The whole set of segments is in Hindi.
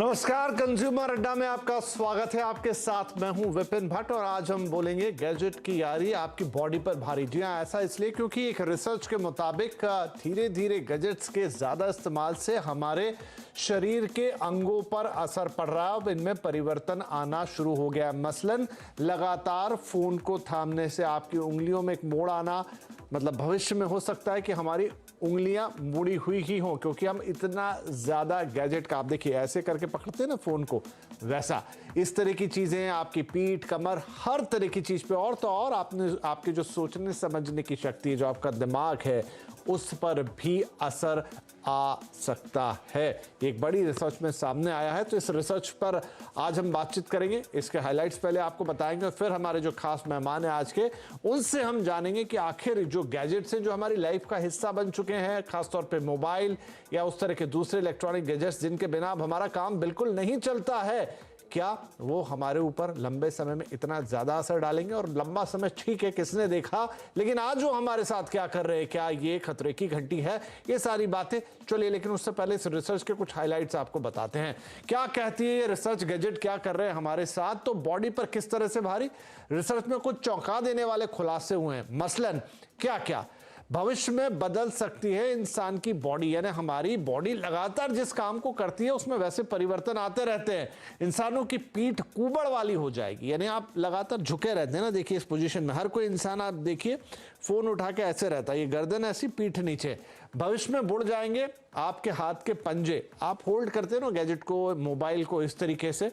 नमस्कार, कंज्यूमर अड्डा में आपका स्वागत है। आपके साथ मैं हूं विपिन भट्ट और आज हम बोलेंगे गैजेट की यारी आपकी बॉडी पर भारी। जी हां, ऐसा इसलिए क्योंकि एक रिसर्च के मुताबिक धीरे धीरे गैजेट्स के ज्यादा इस्तेमाल से हमारे शरीर के अंगों पर असर पड़ रहा है। अब इनमें परिवर्तन आना शुरू हो गया है। मसलन लगातार फोन को थामने से आपकी उंगलियों में एक मोड़ आना, मतलब भविष्य में हो सकता है कि हमारी उंगलियां मुड़ी हुई ही हों, क्योंकि हम इतना ज्यादा गैजेट का, आप देखिए ऐसे करके पकड़ते हैं ना फोन को, वैसा इस तरह की चीजें आपकी पीठ, कमर, हर तरह की चीज पे और तो और आपके जो सोचने समझने की शक्ति है, जो आपका दिमाग है, उस पर भी असर आ सकता है। एक बड़ी रिसर्च में सामने आया है, तो इस रिसर्च पर आज हम बातचीत करेंगे। इसके हाइलाइट्स पहले आपको बताएंगे और फिर हमारे जो खास मेहमान हैं आज के, उनसे हम जानेंगे कि आखिर जो गैजेट्स हैं जो हमारी लाइफ का हिस्सा बन चुके हैं, खासतौर पे मोबाइल या उस तरह के दूसरे इलेक्ट्रॉनिक गैजेट्स जिनके बिना अब हमारा काम बिल्कुल नहीं चलता है, क्या वो हमारे ऊपर लंबे समय में इतना ज्यादा असर डालेंगे? और लंबा समय ठीक है, किसने देखा, लेकिन आज वो हमारे साथ क्या कर रहे हैं, क्या ये खतरे की घंटी है? ये सारी बातें चलिए, लेकिन उससे पहले इस रिसर्च के कुछ हाइलाइट्स आपको बताते हैं। क्या कहती है ये रिसर्च, गैजेट क्या कर रहे हैं हमारे साथ? तो बॉडी पर किस तरह से भारी, रिसर्च में कुछ चौंका देने वाले खुलासे हुए हैं। मसलन क्या क्या भविष्य में बदल सकती है इंसान की बॉडी, यानी हमारी बॉडी लगातार जिस काम को करती है उसमें वैसे परिवर्तन आते रहते हैं। इंसानों की पीठ कुबड़ वाली हो जाएगी, यानी आप लगातार झुके रहते हैं ना, देखिए इस पोजीशन में हर कोई इंसान, आप देखिए फोन उठा के ऐसे रहता है, ये गर्दन ऐसी, पीठ नीचे। भविष्य में बुड़ जाएंगे आपके हाथ के पंजे, आप होल्ड करते हैं ना गैजेट को, मोबाइल को, इस तरीके से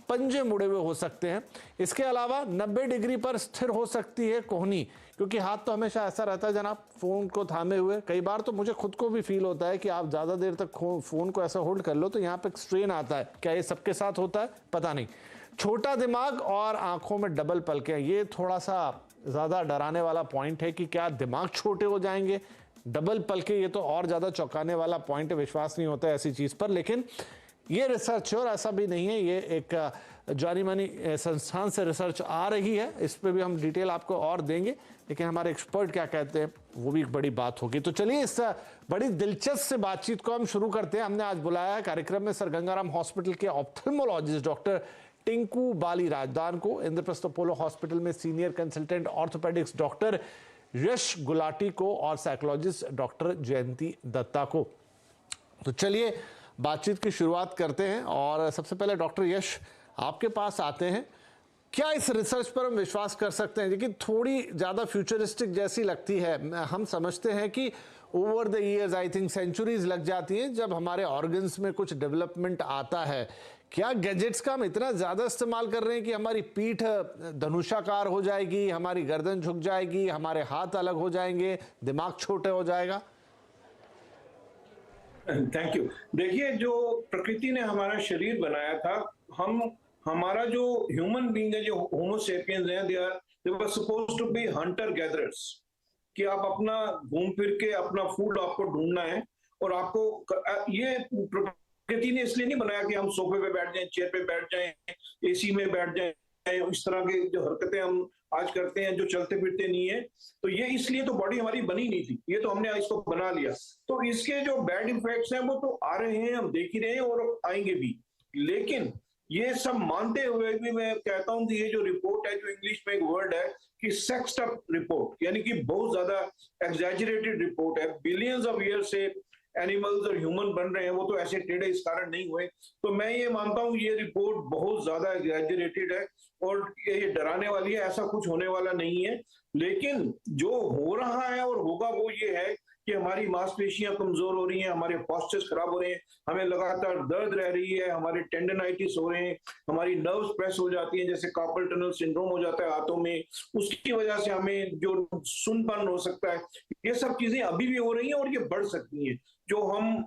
पंजे मुड़े हुए हो सकते हैं। इसके अलावा 90 डिग्री पर स्थिर हो सकती है कोहनी, क्योंकि हाथ तो हमेशा ऐसा रहता है जनाब फोन को थामे हुए। कई बार तो मुझे खुद को भी फील होता है कि आप ज्यादा देर तक फोन को ऐसा होल्ड कर लो तो यहाँ पे स्ट्रेन आता है। क्या ये सबके साथ होता है? पता नहीं। छोटा दिमाग और आंखों में डबल पलकें, ये थोड़ा सा ज्यादा डराने वाला पॉइंट है कि क्या दिमाग छोटे हो जाएंगे? डबल पलके, ये तो और ज्यादा चौंकाने वाला पॉइंट है। विश्वास नहीं होता ऐसी चीज पर, लेकिन ये रिसर्च है और ऐसा भी नहीं है, ये एक जानी मानी संस्थान से रिसर्च आ रही है। इस पे भी हम डिटेल आपको और देंगे, लेकिन हमारे एक्सपर्ट क्या कहते हैं वो भी एक बड़ी बात होगी। तो चलिए इस बड़ी दिलचस्प से बातचीत को हम शुरू करते हैं। हमने आज बुलाया है कार्यक्रम में सर गंगाराम हॉस्पिटल के ऑप्थेल्मोलॉजिस्ट डॉक्टर टिंकू बाली राजदान को, इंद्रप्रस्थ अपोलो हॉस्पिटल में सीनियर कंसल्टेंट ऑर्थोपेडिक्स डॉक्टर यश गुलाटी को और साइकोलॉजिस्ट डॉक्टर जयंती दत्ता को। तो चलिए बातचीत की शुरुआत करते हैं और सबसे पहले डॉक्टर यश आपके पास आते हैं। क्या इस रिसर्च पर हम विश्वास कर सकते हैं? लेकिन थोड़ी ज़्यादा फ्यूचरिस्टिक जैसी लगती है। हम समझते हैं कि over the years, I think centuries लग जाती हैं जब हमारे ऑर्गन्स में कुछ डेवलपमेंट आता है। क्या गैजेट्स का हम इतना ज़्यादा इस्तेमाल कर रहे हैं कि हमारी पीठ धनुषाकार हो जाएगी, हमारी गर्दन झुक जाएगी, हमारे हाथ अलग हो जाएंगे, दिमाग छोटे हो जाएगा? Thank you. देखिए, जो प्रकृति ने हमारा शरीर बनाया था, हमारा जो ह्यूमन बीइंग है, जो होमो सेपियंस हैं, they were supposed to be hunter gatherers, कि आप अपना घूम फिर के अपना फूड आपको ढूंढना है। और आपको ये प्रकृति ने इसलिए नहीं बनाया कि हम सोफे पे बैठ जाएं, चेयर पे बैठ जाएं, एसी में बैठ जाएं, इस तरह की जो हरकतें हम आज करते हैं, जो चलते फिरते नहीं है। तो ये इसलिए तो बॉडी हमारी बनी नहीं थी, ये तो हमने इसको बना लिया। तो इसके जो बैड इफेक्ट्स हैं वो तो आ रहे हैं, हम देख ही रहे हैं और आएंगे भी। लेकिन ये सब मानते हुए भी मैं कहता हूं कि ये जो रिपोर्ट है, जो इंग्लिश में एक वर्ड है कि सेक्स्ड अप रिपोर्ट, यानी कि बहुत ज्यादा एग्जैजरेटेड रिपोर्ट है। बिलियंस ऑफ ईयर से एनिमल्स और ह्यूमन बन रहे हैं, वो तो ऐसे टेढ़े इस कारण नहीं हुए। तो मैं ये मानता हूं ये रिपोर्ट बहुत ज्यादा एग्जैजरेटेड है और ये डराने वाली है, ऐसा कुछ होने वाला नहीं है। लेकिन जो हो रहा है और होगा वो ये है कि हमारी मांसपेशियां कमजोर हो रही हैं, हमारे पॉस्चर्स खराब हो रहे हैं, हमें लगातार दर्द रह रही है, हमारे टेंडनाइटिस हो रहे हैं, हमारी नर्व्स प्रेस हो जाती हैं, जैसे कार्पल टनल सिंड्रोम हो जाता है हाथों में, उसकी वजह से हमें जो सुनपन हो सकता है। ये सब चीजें अभी भी हो रही हैं और ये बढ़ सकती हैं। जो हम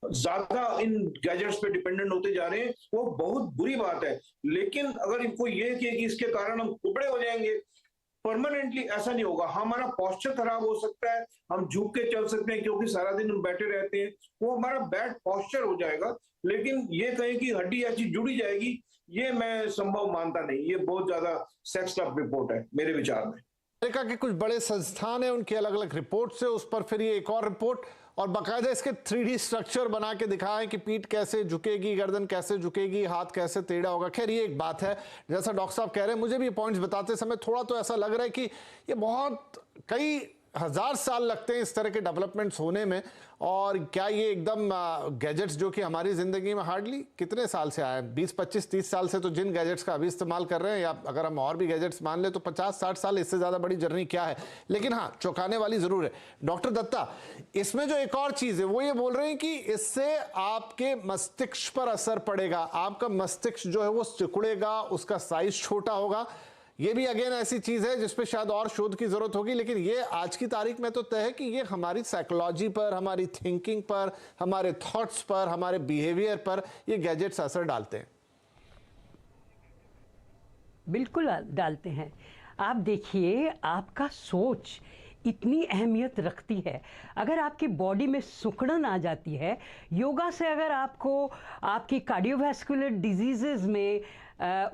ज्यादा इन गैजेट्स पे डिपेंडेंट होते जा रहे हैं वो बहुत बुरी बात है। लेकिन अगर इनको ये कि इसके कारण हम कुबड़े हो जाएंगे, परमानेंटली ऐसा नहीं होगा। हमारा पोस्चर खराब हो सकता है, हम झुक के चल सकते हैं क्योंकि सारा दिन हम बैठे रहते हैं, वो हमारा बैड पोस्चर हो जाएगा। लेकिन ये कहें कि हड्डी ऐसी जुड़ी जाएगी, ये मैं संभव मानता नहीं। ये बहुत ज्यादा सेक्स्ड अप रिपोर्ट है मेरे विचार में। अमेरिका के कुछ बड़े संस्थान हैं, उनकी अलग अलग रिपोर्ट से उस पर फिर ये एक और रिपोर्ट और बाकायदा इसके 3D स्ट्रक्चर बना के दिखाएं कि पीठ कैसे झुकेगी, गर्दन कैसे झुकेगी, हाथ कैसे टेढ़ा होगा। खैर ये एक बात है, जैसा डॉक्टर साहब कह रहे हैं, मुझे भी पॉइंट्स बताते समय थोड़ा तो ऐसा लग रहा है कि ये बहुत कई हजार साल लगते हैं इस तरह के डेवलपमेंट्स होने में। और क्या ये एकदम गैजेट्स जो कि हमारी जिंदगी में हार्डली कितने साल से आए, 20, 25, 30 साल से तो जिन गैजेट्स का अभी इस्तेमाल कर रहे हैं, या अगर हम और भी गैजेट्स मान ले तो 50, 60 साल, इससे ज्यादा बड़ी जर्नी क्या है। लेकिन हाँ, चौंकाने वाली जरूर है। डॉक्टर दत्ता, इसमें जो एक और चीज है वो ये बोल रहे हैं कि इससे आपके मस्तिष्क पर असर पड़ेगा, आपका मस्तिष्क जो है वो सिकुड़ेगा, उसका साइज छोटा होगा। ये भी अगेन ऐसी चीज है जिसपे शायद और शोध की जरूरत होगी, लेकिन ये आज की तारीख में तो तय है कि ये हमारी साइकोलॉजी पर, हमारी थिंकिंग पर, हमारे थॉट्स पर, हमारे बिहेवियर पर ये गैजेट्स असर डालते हैं। बिल्कुल डालते हैं। आप देखिए, आपका सोच इतनी अहमियत रखती है। अगर आपकी बॉडी में सिकुड़न आ जाती है, योगा से अगर आपको आपकी कार्डियोवैस्कुलर डिजीजेज में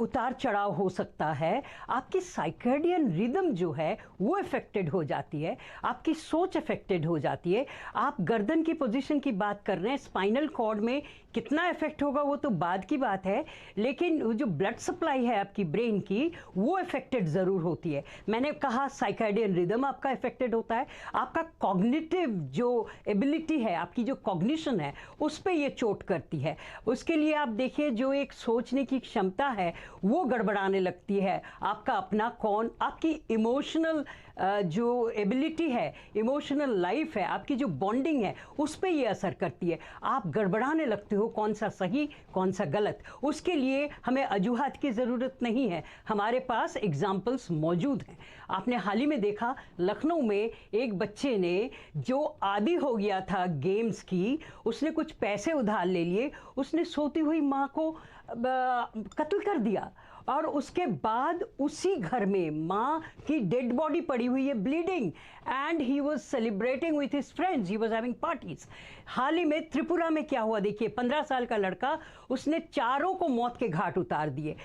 उतार चढ़ाव हो सकता है, आपकी साइकेडियन रिदम जो है वो अफेक्टेड हो जाती है, आपकी सोच अफेक्टेड हो जाती है। आप गर्दन की पोजीशन की बात कर रहे हैं, स्पाइनल कॉर्ड में कितना इफेक्ट होगा वो तो बाद की बात है, लेकिन जो ब्लड सप्लाई है आपकी ब्रेन की वो अफेक्टेड ज़रूर होती है। मैंने कहा साइकेडियन रिदम आपका अफेक्टेड होता है, आपका कॉग्निटिव जो एबिलिटी है, आपकी जो कॉग्निशन है उस पर ये चोट करती है। उसके लिए आप देखिए, जो एक सोचने की क्षमता है वो गड़बड़ाने लगती है। आपका अपना कौन, आपकी इमोशनल जो एबिलिटी है, इमोशनल लाइफ है, आपकी जो बॉन्डिंग है उस पर ये असर करती है। आप गड़बड़ाने लगते हो, कौन सा सही कौन सा गलत। उसके लिए हमें अजूहात की ज़रूरत नहीं है, हमारे पास एग्जाम्पल्स मौजूद हैं। आपने हाल ही में देखा, लखनऊ में एक बच्चे ने जो आदी हो गया था गेम्स की, उसने कुछ पैसे उधार ले लिए, उसने सोती हुई माँ को कत्ल कर दिया। और उसके बाद उसी घर में माँ की डेड बॉडी पड़ी हुई है, bleeding, and he was celebrating with his friends, he was having parties. हाल ही में त्रिपुरा में क्या हुआ देखिए, 15 साल का लड़का, उसने चारों को मौत के घाट उतार दिए।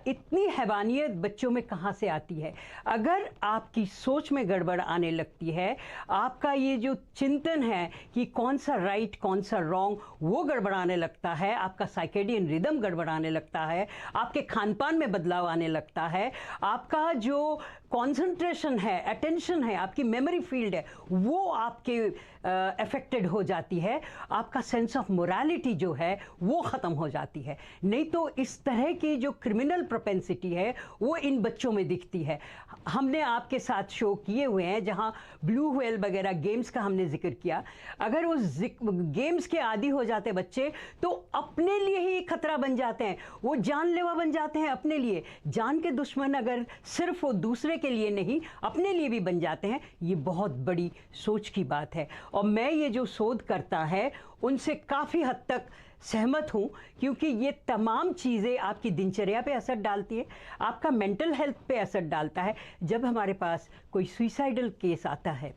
इतनी हैवानियत बच्चों में कहाँ से आती है? अगर आपकी सोच में गड़बड़ आने लगती है, आपका ये जो चिंतन है कि कौन सा राइट कौन सा रॉन्ग, वो गड़बड़ाने लगता है, आपका साइकेडियन रिदम गड़बड़ाने लगता है, आपके खान पान में बदलाव आने लगता है, आपका जो कंसंट्रेशन है, अटेंशन है, आपकी मेमोरी फील्ड है वो आपके अफेक्टेड हो जाती है, आपका सेंस ऑफ मोरालिटी जो है वो ख़त्म हो जाती है। नहीं तो इस तरह की जो क्रिमिनल प्रोपेंसिटी है वो इन बच्चों में दिखती है। हमने आपके साथ शो किए हुए हैं जहां ब्लू व्हेल वगैरह गेम्स का हमने जिक्र किया। अगर उस गेम्स के आदी हो जाते बच्चे तो अपने लिए ही खतरा बन जाते हैं, वो जानलेवा बन जाते हैं अपने लिए। जान के दुश्मन अगर सिर्फ वो दूसरे के लिए नहीं अपने लिए भी बन जाते हैं, ये बहुत बड़ी सोच की बात है। और मैं ये जो शोध करता है उनसे काफ़ी हद तक सहमत हूँ, क्योंकि ये तमाम चीज़ें आपकी दिनचर्या पे असर डालती है, आपका मेंटल हेल्थ पे असर डालता है। जब हमारे पास कोई सुइसाइडल केस आता है,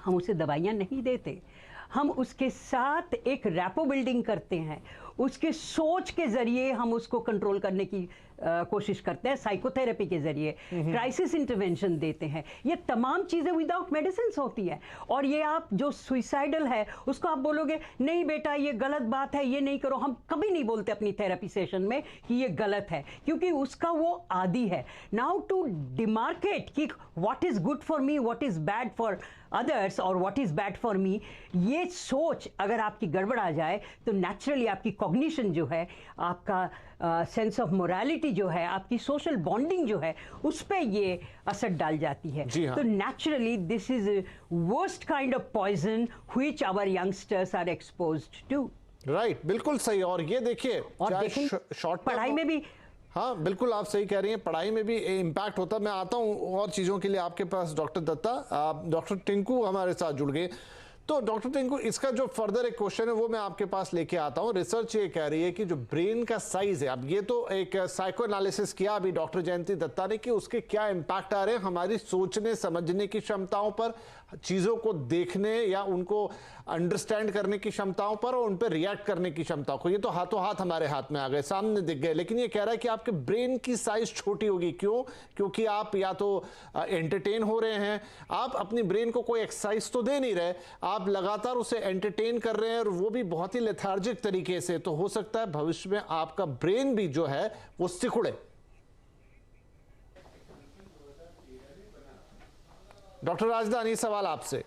हम उसे दवाइयाँ नहीं देते, हम उसके साथ एक रैपो बिल्डिंग करते हैं, उसके सोच के ज़रिए हम उसको कंट्रोल करने की कोशिश करते हैं, साइकोथेरेपी के जरिए क्राइसिस इंटरवेंशन देते हैं। ये तमाम चीज़ें विदाउट मेडिसिन होती है। और ये आप जो सुइसाइडल है उसको आप बोलोगे नहीं बेटा ये गलत बात है, ये नहीं करो, हम कभी नहीं बोलते अपनी थेरेपी सेशन में कि ये गलत है, क्योंकि उसका वो आदी है। नाउ टू डिमार्केट कि what is good for me, what is bad for others or what is bad for me, ये सोच अगर आपकी गड़बड़ आ जाए तो नेचुरली आपकी कॉग्निशन जो है, आपका सेंस ऑफ मोरालिटी जो है, आपकी सोशल बॉन्डिंग जो है, उस पर ये असर डाल जाती है। हाँ। तो naturally this is worst kind of poison which our youngsters are exposed to. Right, बिल्कुल सही। और ये देखिए, और शॉर्ट पढ़ाई में भी, हाँ बिल्कुल आप सही कह रही हैं, पढ़ाई में भी इम्पैक्ट होता। मैं आता हूँ और चीज़ों के लिए आपके पास डॉक्टर दत्ता। डॉक्टर टिंकू हमारे साथ जुड़ गए। तो डॉक्टर टिंकू, इसका जो फर्दर एक क्वेश्चन है वो मैं आपके पास लेके आता हूँ। रिसर्च ये कह रही है कि जो ब्रेन का साइज है, अब ये तो एक साइको एनालिसिस किया अभी डॉक्टर जयंती दत्ता ने कि उसके क्या इम्पैक्ट आ रहे हैं हमारी सोचने समझने की क्षमताओं पर, चीज़ों को देखने या उनको अंडरस्टैंड करने की क्षमताओं पर और उन पर रिएक्ट करने की क्षमताओं को। ये तो हाथों हाथ हमारे हाथ में आ गए, सामने दिख गए, लेकिन ये कह रहा है कि आपके ब्रेन की साइज छोटी होगी। क्यों? क्योंकि आप या तो एंटरटेन हो रहे हैं, आप अपनी ब्रेन को कोई एक्सरसाइज तो दे नहीं रहे, आप लगातार उसे एंटरटेन कर रहे हैं और वो भी बहुत ही लेथार्जिक तरीके से। तो हो सकता है भविष्य में आपका ब्रेन भी जो है वो सिकुड़े। डॉक्टर राजदानी, सवाल आपसे।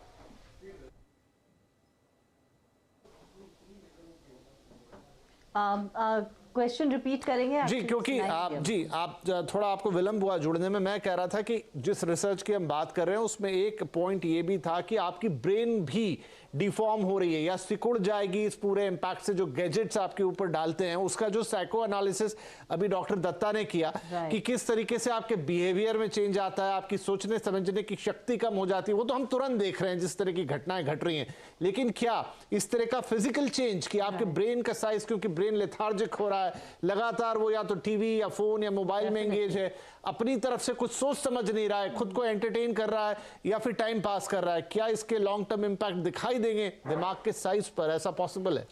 क्वेश्चन रिपीट करेंगे जी, क्योंकि आप थोड़ा आपको विलंब हुआ जुड़ने में। मैं कह रहा था कि जिस रिसर्च की हम बात कर रहे हैं उसमें एक पॉइंट ये भी था कि आपकी ब्रेन भी डिफॉर्म हो रही है या सिकुड़ जाएगी इस पूरे इम्पैक्ट से जो गैजेट्स आपके ऊपर डालते हैं। उसका जो साइको एनालिसिस अभी डॉक्टर दत्ता ने किया कि किस तरीके से आपके बिहेवियर में चेंज आता है, आपकी सोचने समझने की शक्ति कम हो जाती है, वो तो हम तुरंत देख रहे हैं जिस तरह की घटनाएं घट रही हैं। लेकिन क्या इस तरह का फिजिकल चेंज कि आपके ब्रेन का साइज, क्योंकि ब्रेन लेथार्जिक हो रहा है, लगातार वो या तो टीवी या फोन या मोबाइल में एंगेज है, अपनी तरफ से कुछ सोच समझ नहीं रहा है, खुद को एंटरटेन कर रहा है या फिर टाइम पास कर रहा है, क्या इसके लॉन्ग टर्म इंपैक्ट दिखाई देंगे दिमाग के साइज पर? ऐसा पॉसिबल है?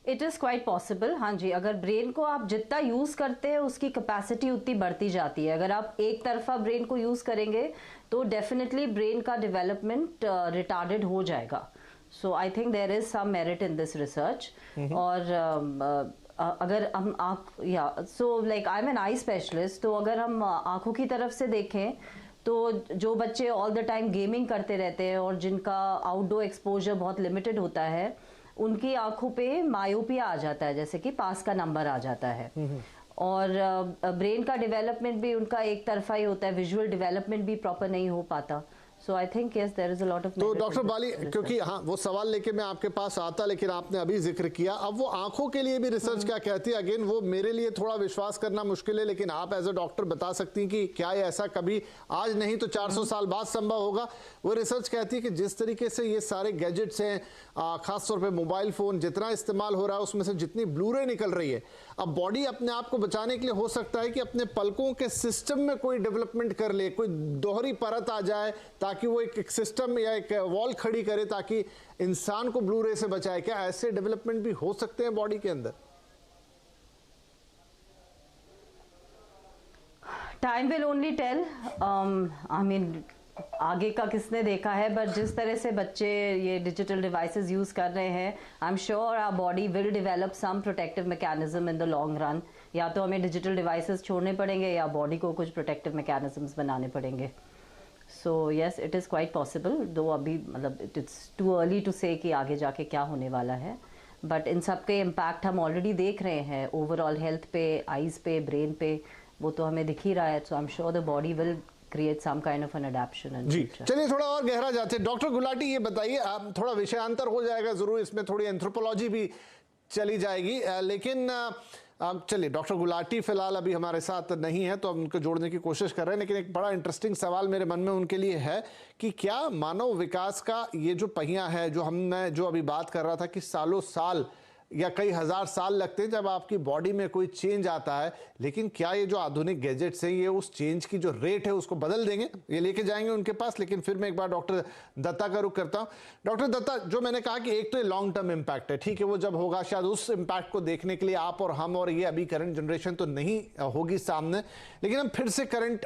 It is quite possible. हाँ जी, अगर ब्रेन को आप जितना यूज़ करते हैं उसकी कैपेसिटी उतनी बढ़ती जाती है। अगर आप एक तरफा ब्रेन को यूज़ करेंगे तो डेफिनेटली ब्रेन का डेवलपमेंट रिटार्डेड हो जाएगा। So I think there is some merit in this research. और अगर हम so like I am an eye specialist, तो अगर हम आंखों की तरफ से देखें तो जो बच्चे ऑल द टाइम गेमिंग करते रहते हैं और जिनका आउटडोर एक्सपोजर बहुत लिमिटेड होता है, उनकी आंखों पे मायोपिया आ जाता है, जैसे कि पास का नंबर आ जाता है। और ब्रेन का डेवलपमेंट भी उनका एक तरफा ही होता है, विजुअल डेवलपमेंट भी प्रॉपर नहीं हो पाता। So I think yes, there is a lot of. तो डॉक्टर बाली, क्योंकि हाँ वो सवाल लेके मैं आपके पास आता, लेकिन आपने अभी जिक्र किया, अब वो आंखों के लिए भी रिसर्च क्या कहती है? अगेन वो मेरे लिए थोड़ा विश्वास करना मुश्किल है, लेकिन आप एज अ डॉक्टर बता सकती हैं कि क्या ये ऐसा कभी आज नहीं तो 400 साल बाद संभव होगा? वो रिसर्च कहती है कि जिस तरीके से ये सारे गैजेट्स हैं, खासतौर पर मोबाइल फोन जितना इस्तेमाल हो रहा है, उसमें से जितनी ब्लू रे निकल रही है, अब बॉडी अपने आप को बचाने के लिए हो सकता है कि अपने पलकों के सिस्टम में कोई डेवलपमेंट कर ले, कोई दोहरी परत आ जाए ताकि वो एक सिस्टम या एक वॉल खड़ी करे ताकि इंसान को ब्लू रे से बचाए। क्या ऐसे डेवलपमेंट भी हो सकते हैं बॉडी के अंदर? Time will only tell. I mean आगे का किसने देखा है, बट जिस तरह से बच्चे ये डिजिटल डिवाइसेस यूज कर रहे हैं, I am sure our body will develop some protective mechanism in the long run. या तो हमें डिजिटल डिवाइसेस छोड़ने पड़ेंगे या बॉडी को कुछ प्रोटेक्टिव मैकेनिज्म्स बनाने पड़ेंगे। So yes, it is quite possible, दो अभी मतलब इट्स टू अर्ली टू से कि आगे जाके क्या होने वाला है। बट इन सब के इम्पैक्ट हम ऑलरेडी देख रहे हैं, ओवरऑल हेल्थ पे, आईज पे, ब्रेन पे, वो तो हमें दिख ही रहा है। So I am sure the body will create some kind of an adaptation in जी। future. चलिए थोड़ा और गहरा जाते हैं। डॉक्टर गुलाटी, ये बताइए, आप थोड़ा विषयांतर हो जाएगा जरूर, इसमें थोड़ी एंथ्रोपोलॉजी भी चली जाएगी, लेकिन चलिए डॉक्टर गुलाटी फिलहाल अभी हमारे साथ नहीं है तो हम उनको जोड़ने की कोशिश कर रहे हैं। लेकिन एक बड़ा इंटरेस्टिंग सवाल मेरे मन में उनके लिए है कि क्या मानव विकास का ये जो पहिया है, जो अभी बात कर रहा था कि सालों साल या कई हजार साल लगते हैं जब आपकी बॉडी में कोई चेंज आता है, लेकिन क्या ये जो आधुनिक गैजेट्स हैं ये उस चेंज की जो रेट है उसको बदल देंगे, ये लेके जाएंगे उनके पास? लेकिन फिर मैं एक बार डॉक्टर दत्ता का रुख करता हूं। डॉक्टर दत्ता, जो मैंने कहा कि एक तो ये लॉन्ग टर्म इम्पैक्ट है, ठीक है, वो जब होगा शायद उस इम्पैक्ट को देखने के लिए आप और हम और ये अभी करंट जनरेशन तो नहीं होगी सामने, लेकिन हम फिर से करंट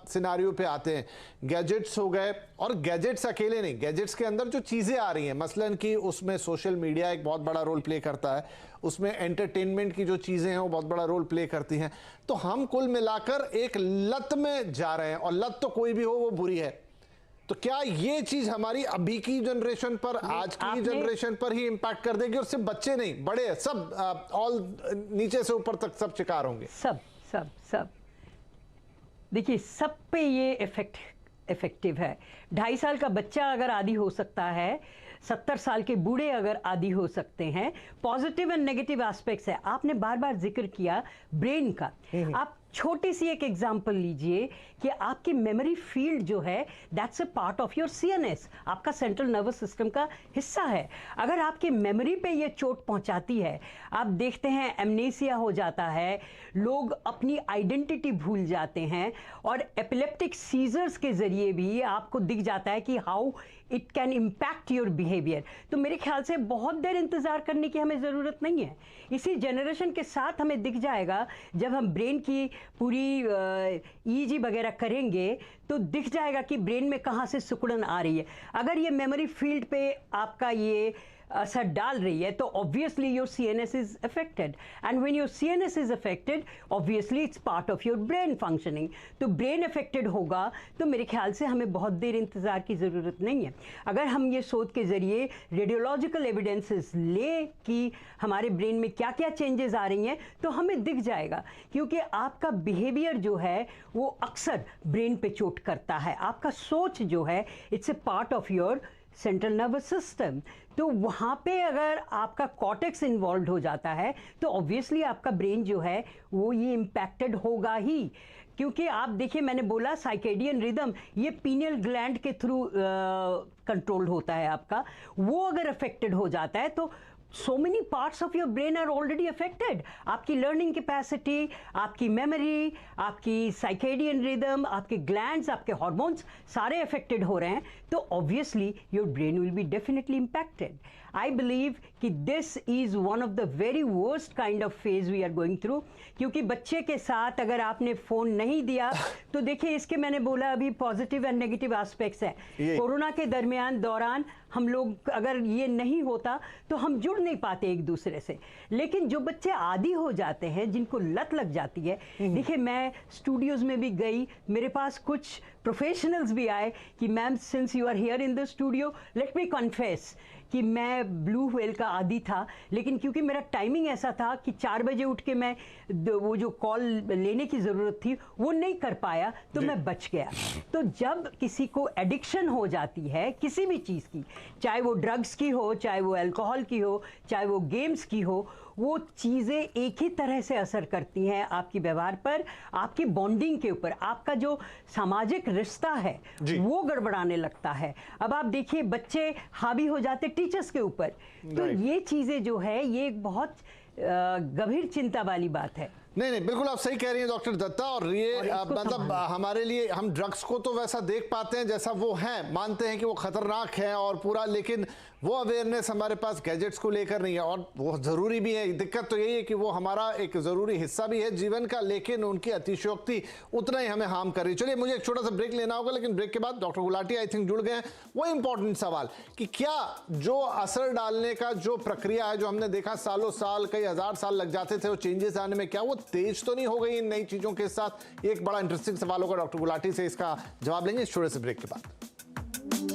सिनारियो पे आते हैं। गैजेट्स हो गए, और गैजेट्स अकेले नहीं, गैजेट्स के अंदर जो चीजें आ रही हैं, मसलन कि उसमें सोशल मीडिया एक बहुत बड़ा रोल प्ले करता है, उसमें एंटरटेनमेंट की जो चीजें हैं वो बहुत बड़ा रोल प्ले करती हैं। तो हम कुल मिलाकर एक लत में जा रहे हैं, और लत तो कोई भी हो वो बुरी है। तो क्या ये चीज हमारी अभी की जनरेशन पर, आज की जनरेशन पर ही इंपैक्ट कर देगी, और सिर्फ बच्चे नहीं, बड़े सब, ऑल नीचे से ऊपर तक सब शिकार होंगे? सब सब सब देखिए, सब पे ये इफेक्टिव है। 2.5 साल का बच्चा अगर आदी हो सकता है, 70 साल के बूढ़े अगर आदी हो सकते हैं। पॉजिटिव एंड नेगेटिव एस्पेक्ट्स है। आपने बार बार जिक्र किया ब्रेन का। आप छोटी सी एक एग्जांपल लीजिए कि आपकी मेमोरी फील्ड जो है that's a part of your CNS, आपका सेंट्रल नर्वस सिस्टम का हिस्सा है। अगर आपकी मेमोरी पे ये चोट पहुंचाती है, आप देखते हैं एमनेसिया हो जाता है, लोग अपनी आइडेंटिटी भूल जाते हैं, और एपिलेप्टिक सीजर्स के जरिए भी आपको दिख जाता है कि how it can impact your behaviour. तो मेरे ख्याल से बहुत देर इंतज़ार करने की हमें ज़रूरत नहीं है, इसी जनरेशन के साथ हमें दिख जाएगा। जब हम ब्रेन की पूरी ईजी वगैरह करेंगे तो दिख जाएगा कि ब्रेन में कहाँ से सिकुड़न आ रही है। अगर ये मेमोरी फील्ड पे आपका ये असर डाल रही है तो obviously your CNS is affected, and when your CNS is affected obviously it's part of your brain functioning. तो ब्रेन अफेक्टेड होगा तो मेरे ख्याल से हमें बहुत देर इंतज़ार की ज़रूरत नहीं है। अगर हम ये शोध के ज़रिए रेडियोलॉजिकल एविडेंसेस ले कि हमारे ब्रेन में क्या क्या चेंजेस आ रही हैं तो हमें दिख जाएगा, क्योंकि आपका बिहेवियर जो है वो अक्सर ब्रेन पे चोट करता है। आपका सोच जो है it's a part of your central nervous system. तो वहाँ पे अगर आपका कॉर्टेक्स इन्वॉल्व हो जाता है तो ऑब्वियसली आपका ब्रेन जो है वो ये इम्पैक्टेड होगा ही, क्योंकि आप देखिए मैंने बोला साइकेडियन रिदम ये पीनियल ग्लैंड के थ्रू कंट्रोल होता है आपका, वो अगर अफेक्टेड हो जाता है तो so many parts of your brain are already affected। आपकी लर्निंग कैपेसिटी, आपकी मेमोरी, आपकी साइकेडियन रिदम, आपके ग्लैंड्स, आपके हार्मोन्स सारे अफेक्टेड हो रहे हैं, तो obviously your brain will be definitely impacted. I believe कि this is one of the very worst kind of phase we are going through, क्योंकि बच्चे के साथ अगर आपने फ़ोन नहीं दिया तो देखिए इसके मैंने बोला अभी पॉजिटिव एंड नेगेटिव एस्पेक्ट्स हैं। कोरोना के दौरान हम लोग अगर ये नहीं होता तो हम जुड़ नहीं पाते एक दूसरे से, लेकिन जो बच्चे आदी हो जाते हैं, जिनको लत लग जाती है, देखिए मैं स्टूडियोज में भी गई, मेरे पास कुछ प्रोफेशनल्स भी आए कि ma'am since you are here in the studio let me confess कि मैं ब्लू व्हेल का आदी था, लेकिन क्योंकि मेरा टाइमिंग ऐसा था कि 4 बजे उठ के मैं वो जो कॉल लेने की ज़रूरत थी वो नहीं कर पाया तो मैं बच गया। तो जब किसी को एडिक्शन हो जाती है किसी भी चीज़ की, चाहे वो ड्रग्स की हो, चाहे वो अल्कोहल की हो, चाहे वो गेम्स की हो, वो चीज़ें एक ही तरह से असर करती हैं आपकी व्यवहार पर, आपकी बॉन्डिंग के ऊपर, आपका जो सामाजिक रिश्ता है वो गड़बड़ाने लगता है। अब आप देखिए बच्चे हावी हो जाते टीचर्स के ऊपर, तो ये चीज़ें जो है ये एक बहुत गंभीर चिंता वाली बात है। नहीं बिल्कुल आप सही कह रही हैं डॉक्टर दत्ता, और ये मतलब हमारे लिए हम ड्रग्स को तो वैसा देख पाते हैं जैसा वो है, मानते हैं कि वो खतरनाक है और पूरा, लेकिन वो अवेयरनेस हमारे पास गैजेट्स को लेकर नहीं है, और वो ज़रूरी भी है। दिक्कत तो यही है कि वो हमारा एक ज़रूरी हिस्सा भी है जीवन का, लेकिन उनकी अतिशयोक्ति उतना ही हमें हार्म कर रही है। चलिए मुझे एक छोटा सा ब्रेक लेना होगा, लेकिन ब्रेक के बाद डॉक्टर गुलाटी आई थिंक जुड़ गए हैं। वो इंपॉर्टेंट सवाल कि क्या जो असर डालने का जो प्रक्रिया है, जो हमने देखा सालों साल कई हज़ार साल लग जाते थे वो चेंजेस आने में, क्या वो तेज तो नहीं हो गई इन नई चीज़ों के साथ? एक बड़ा इंटरेस्टिंग सवाल होगा, डॉक्टर गुलाटी से इसका जवाब लेंगे इस छोटे से ब्रेक के बाद।